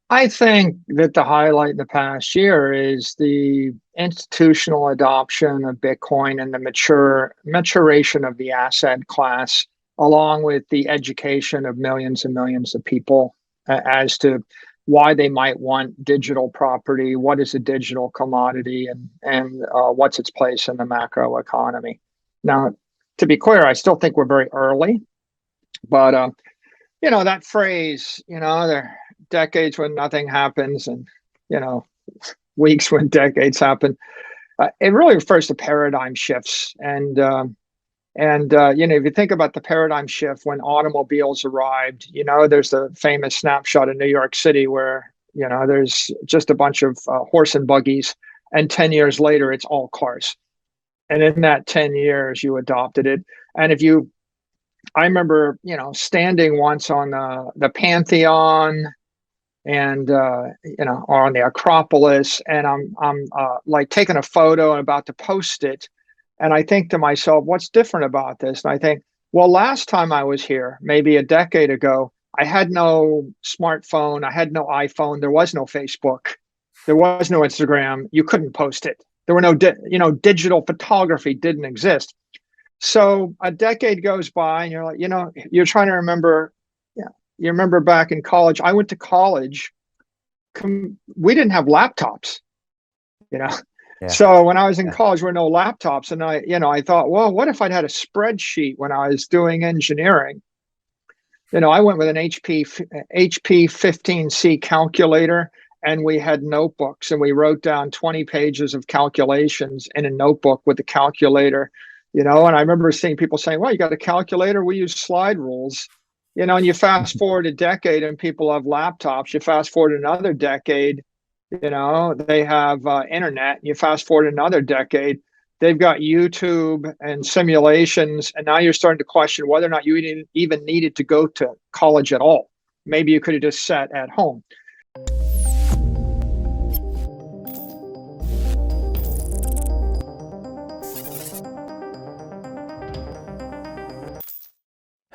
I think that the highlight in the past year is the institutional adoption of Bitcoin and the maturation of the asset class, along with the education of millions and millions of people as to why they might want digital property, what is a digital commodity, and what's its place in the macro economy. Now, to be clear, I still think we're very early, but that phrase, there are decades when nothing happens, and you know, weeks when decades happen. It really refers to paradigm shifts, and if you think about the paradigm shift when automobiles arrived, there's the famous snapshot in New York City where there's just a bunch of horse and buggies, and 10 years later, it's all cars. And in that 10 years, you adopted it. And I remember, standing once on the Pantheon and or on the Acropolis, and I'm like taking a photo and about to post it, and I think to myself, what's different about this? And I think, well, last time I was here, maybe a decade ago, I had no smartphone, I had no iPhone, there was no Facebook, there was no Instagram, you couldn't post it. There were no, digital photography didn't exist. So a decade goes by, and you're like, you're trying to remember. Yeah, you remember back in college. I went to college. We didn't have laptops, you know. Yeah. So when I was in Yeah. college, there were no laptops, and I thought, well, what if I'd had a spreadsheet when I was doing engineering? I went with an HP 15C calculator, and we had notebooks, and we wrote down 20 pages of calculations in a notebook with the calculator. And I remember seeing people saying, well, you got a calculator? We use slide rules. And you fast forward a decade and people have laptops. You fast forward another decade, they have internet. You fast forward another decade, they've got YouTube and simulations. And now you're starting to question whether or not you even needed to go to college at all. Maybe you could have just sat at home.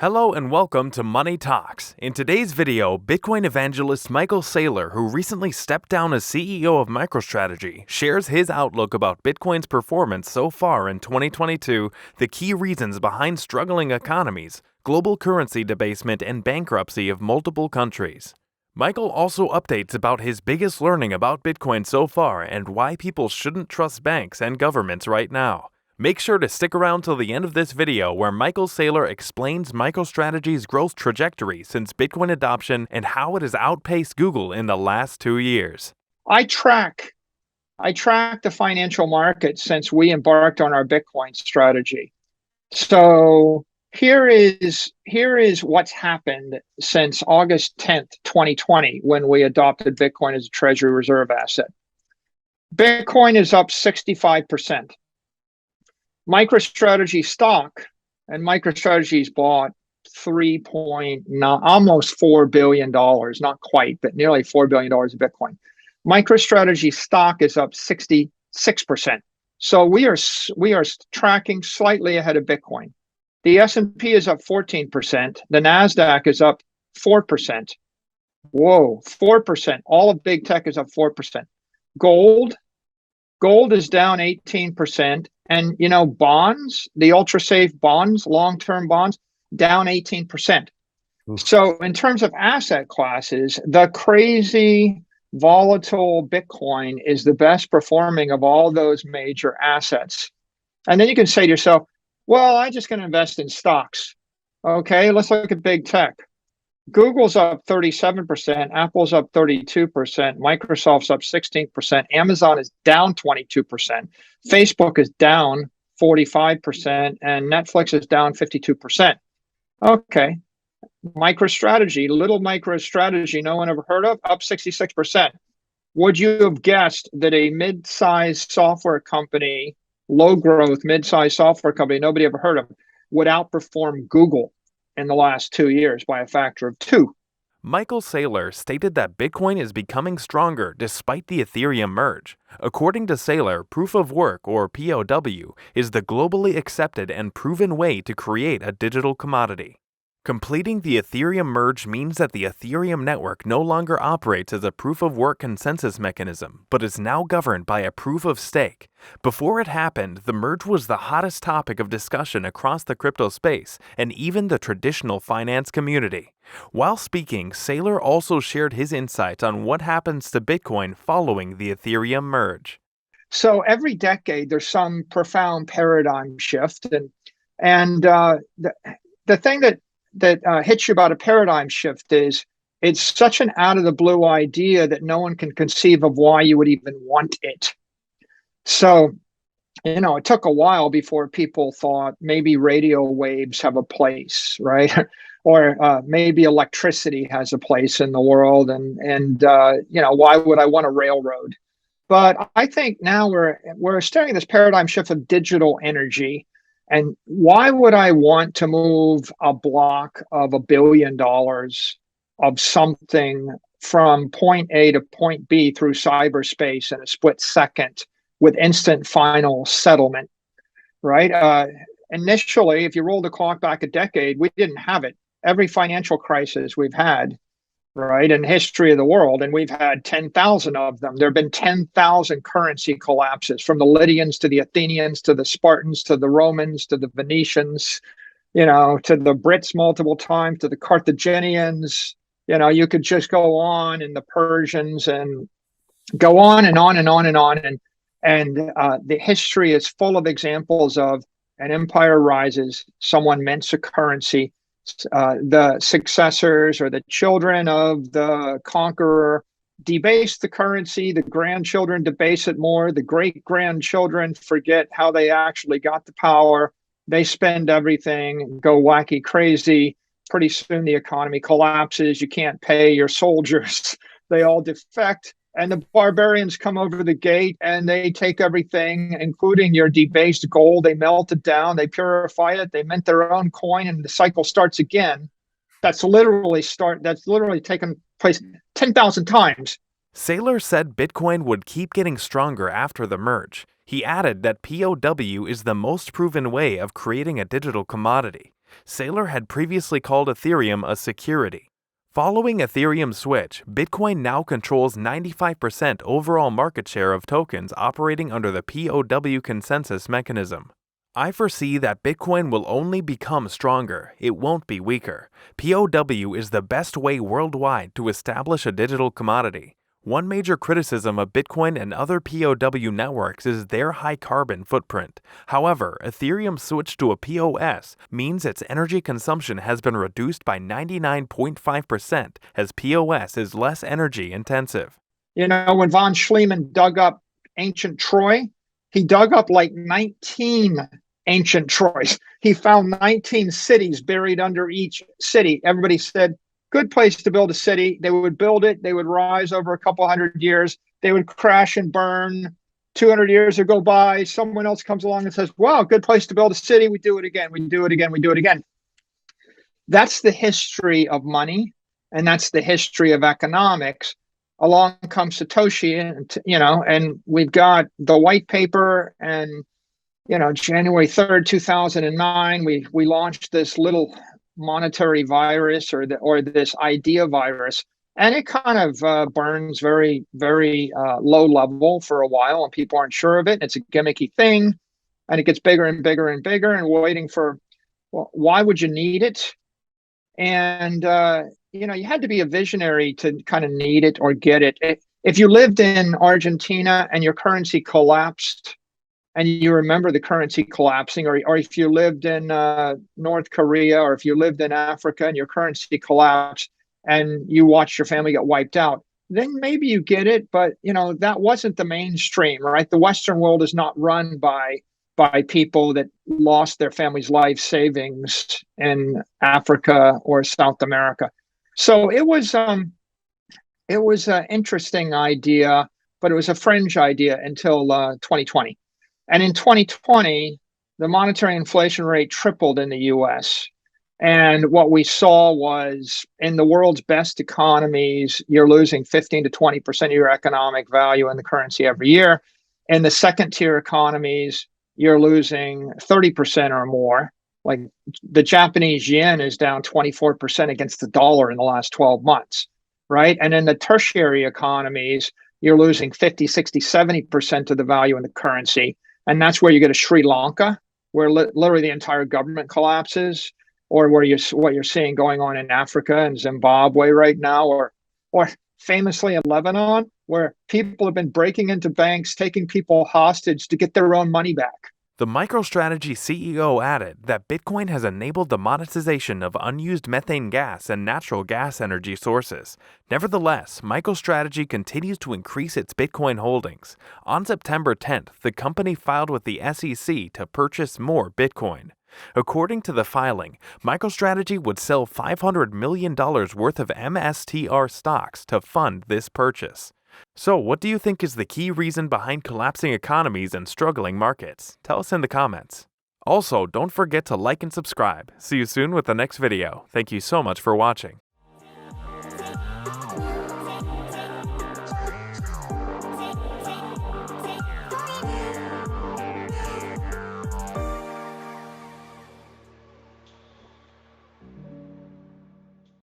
Hello and welcome to Money Talks. In today's video, Bitcoin evangelist Michael Saylor, who recently stepped down as CEO of MicroStrategy, shares his outlook about Bitcoin's performance so far in 2022, the key reasons behind struggling economies, global currency debasement, and bankruptcy of multiple countries. Michael also updates about his biggest learning about Bitcoin so far and why people shouldn't trust banks and governments right now. Make sure to stick around till the end of this video where Michael Saylor explains MicroStrategy's growth trajectory since Bitcoin adoption and how it has outpaced Google in the last 2 years. I track the financial markets since we embarked on our Bitcoin strategy. So here is what's happened since August 10th, 2020, when we adopted Bitcoin as a treasury reserve asset. Bitcoin is up 65%. MicroStrategy stock, and MicroStrategy's bought almost $4 billion, not quite, but nearly $4 billion of Bitcoin. MicroStrategy stock is up 66%. So we are tracking slightly ahead of Bitcoin. The S&P is up 14%. The NASDAQ is up 4%. Whoa, 4%. All of big tech is up 4%. Gold is down 18%. And, bonds, the ultra safe bonds, long-term bonds, down 18%. So in terms of asset classes, the crazy volatile Bitcoin is the best performing of all those major assets. And then you can say to yourself, well, I'm just going to invest in stocks. Okay, let's look at big tech. Google's up 37%, Apple's up 32%, Microsoft's up 16%, Amazon is down 22%, Facebook is down 45%, and Netflix is down 52%. Okay, little MicroStrategy, no one ever heard of, up 66%. Would you have guessed that a mid-sized software company, low growth, mid-sized software company nobody ever heard of, would outperform Google in the last 2 years by a factor of 2? Michael Saylor stated that Bitcoin is becoming stronger despite the Ethereum merge. According to Saylor, proof of work, or POW, is the globally accepted and proven way to create a digital commodity. Completing the Ethereum merge means that the Ethereum network no longer operates as a proof-of-work consensus mechanism, but is now governed by a proof of stake. Before it happened, the merge was the hottest topic of discussion across the crypto space and even the traditional finance community. While speaking, Saylor also shared his insights on what happens to Bitcoin following the Ethereum merge. So every decade, there's some profound paradigm shift, and the thing that hits you about a paradigm shift is it's such an out of the blue idea that no one can conceive of why you would even want it. So, it took a while before people thought maybe radio waves have a place, right? Or maybe electricity has a place in the world, and why would I want a railroad? But I think now we're staring at this paradigm shift of digital energy. And why would I want to move a block of $1 billion of something from point A to point B through cyberspace in a split second with instant final settlement, right? Initially, if you roll the clock back a decade, we didn't have it. Every financial crisis we've had, right, in history of the world, and we've had 10,000 of them. There have been 10,000 currency collapses, from the Lydians to the Athenians to the Spartans to the Romans to the Venetians, to the Brits multiple times, to the Carthaginians. You could just go on, and the Persians, and go on and on and on and on. And the history is full of examples of an empire rises, someone mints a currency, the successors or the children of the conqueror debase the currency, the grandchildren debase it more, the great-grandchildren forget how they actually got the power, they spend everything, go wacky crazy. Pretty soon the economy collapses, you can't pay your soldiers, they all defect, and the barbarians come over the gate and they take everything, including your debased gold. They melt it down, they purify it, they mint their own coin, and the cycle starts again. That's literally taken place 10,000 times. Saylor said Bitcoin would keep getting stronger after the merge. He added that POW is the most proven way of creating a digital commodity. Saylor had previously called Ethereum a security. Following Ethereum's switch, Bitcoin now controls 95% overall market share of tokens operating under the POW consensus mechanism. I foresee that Bitcoin will only become stronger, it won't be weaker. POW is the best way worldwide to establish a digital commodity. One major criticism of Bitcoin and other POW networks is their high carbon footprint. However, Ethereum's switch to a POS means its energy consumption has been reduced by 99.5%, as POS is less energy intensive. When von Schliemann dug up ancient Troy, he dug up like 19 ancient Troys. He found 19 cities buried under each city. Everybody said, good place to build a city. They would build it. They would rise over a couple hundred years. They would crash and burn. 200 years would go by. Someone else comes along and says, wow, good place to build a city. We do it again. We do it again. We do it again. That's the history of money. And that's the history of economics. Along comes Satoshi, and we've got the white paper, and, January 3rd, 2009, we launched this little monetary virus or this idea virus, and it kind of burns very, very low level for a while, and people aren't sure of it. It's a gimmicky thing, and it gets bigger and bigger and bigger, and waiting for, well, why would you need it? And you had to be a visionary to kind of need it or get it. If you lived in Argentina and your currency collapsed, and you remember the currency collapsing, or if you lived in North Korea, or if you lived in Africa and your currency collapsed and you watched your family get wiped out, then maybe you get it. But, that wasn't the mainstream, right? The Western world is not run by people that lost their family's life savings in Africa or South America. So it was an interesting idea, but it was a fringe idea until 2020. And in 2020, the monetary inflation rate tripled in the US. And what we saw was, in the world's best economies, you're losing 15 to 20% of your economic value in the currency every year. In the second tier economies, you're losing 30% or more. Like the Japanese yen is down 24% against the dollar in the last 12 months, right? And in the tertiary economies, you're losing 50, 60, 70% of the value in the currency. And that's where you get a Sri Lanka, where literally the entire government collapses, or where what you're seeing going on in Africa and Zimbabwe right now, or famously in Lebanon, where people have been breaking into banks, taking people hostage to get their own money back. The MicroStrategy CEO added that Bitcoin has enabled the monetization of unused methane gas and natural gas energy sources. Nevertheless, MicroStrategy continues to increase its Bitcoin holdings. On September 10th, the company filed with the SEC to purchase more Bitcoin. According to the filing, MicroStrategy would sell $500 million worth of MSTR stocks to fund this purchase. So, what do you think is the key reason behind collapsing economies and struggling markets? Tell us in the comments. Also, don't forget to like and subscribe. See you soon with the next video. Thank you so much for watching.